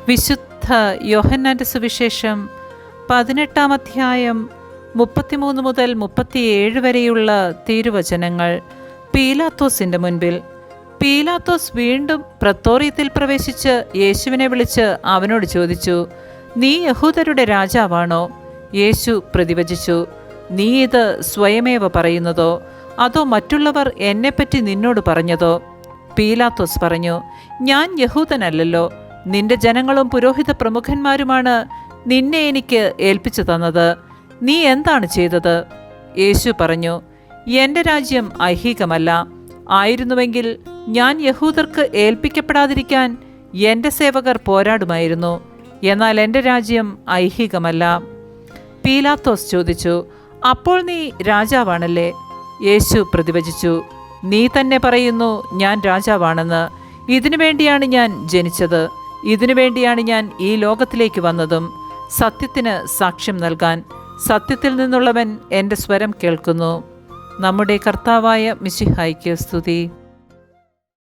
വിശുദ്ധ യോഹന്നാന്റെ സുവിശേഷം 18-ാം അധ്യായം 33 മുതൽ 37 വരെയുള്ള തിരുവചനങ്ങൾ. പീലാത്തോസിന്റെ മുൻപിൽ. പീലാത്തോസ് വീണ്ടും പ്രത്തോറിയത്തിൽ പ്രവേശിച്ച് യേശുവിനെ വിളിച്ച് അവനോട് ചോദിച്ചു, നീ യഹൂദരുടെ രാജാവാണോ? യേശു പ്രതിവചിച്ചു, നീ ഇത് സ്വയമേവ പറയുന്നതോ, അതോ മറ്റുള്ളവർ എന്നെപ്പറ്റി നിന്നോട് പറഞ്ഞതോ? പീലാത്തോസ് പറഞ്ഞു, ഞാൻ യഹൂദനല്ലല്ലോ. നിന്റെ ജനങ്ങളും പുരോഹിത പ്രമുഖന്മാരുമാണ് നിന്നെ എനിക്ക് ഏൽപ്പിച്ചു തന്നത്. നീ എന്താണ് ചെയ്തത്? യേശു പറഞ്ഞു, എൻ്റെ രാജ്യം ഐഹികമല്ല. ആയിരുന്നുവെങ്കിൽ ഞാൻ യഹൂദർക്ക് ഏൽപ്പിക്കപ്പെടാതിരിക്കാൻ എൻ്റെ സേവകർ പോരാടുമായിരുന്നു. എന്നാൽ എൻ്റെ രാജ്യം ഐഹികമല്ല. പീലാത്തോസ് ചോദിച്ചു, അപ്പോൾ നീ രാജാവാണല്ലേ? യേശു പ്രതിവചിച്ചു, നീ തന്നെ പറയുന്നു ഞാൻ രാജാവാണെന്ന്. ഇതിനു വേണ്ടിയാണ് ഞാൻ ജനിച്ചത്. ഇതിനു വേണ്ടിയാണ് ഞാൻ ഈ ലോകത്തിലേക്ക് വന്നതും, സത്യത്തിന് സാക്ഷ്യം നൽകാൻ. സത്യത്തിൽ നിന്നുള്ളവൻ എൻ്റെ സ്വരം കേൾക്കുന്നു. നമ്മുടെ കർത്താവായ മിശിഹായ്ക്ക് സ്തുതി.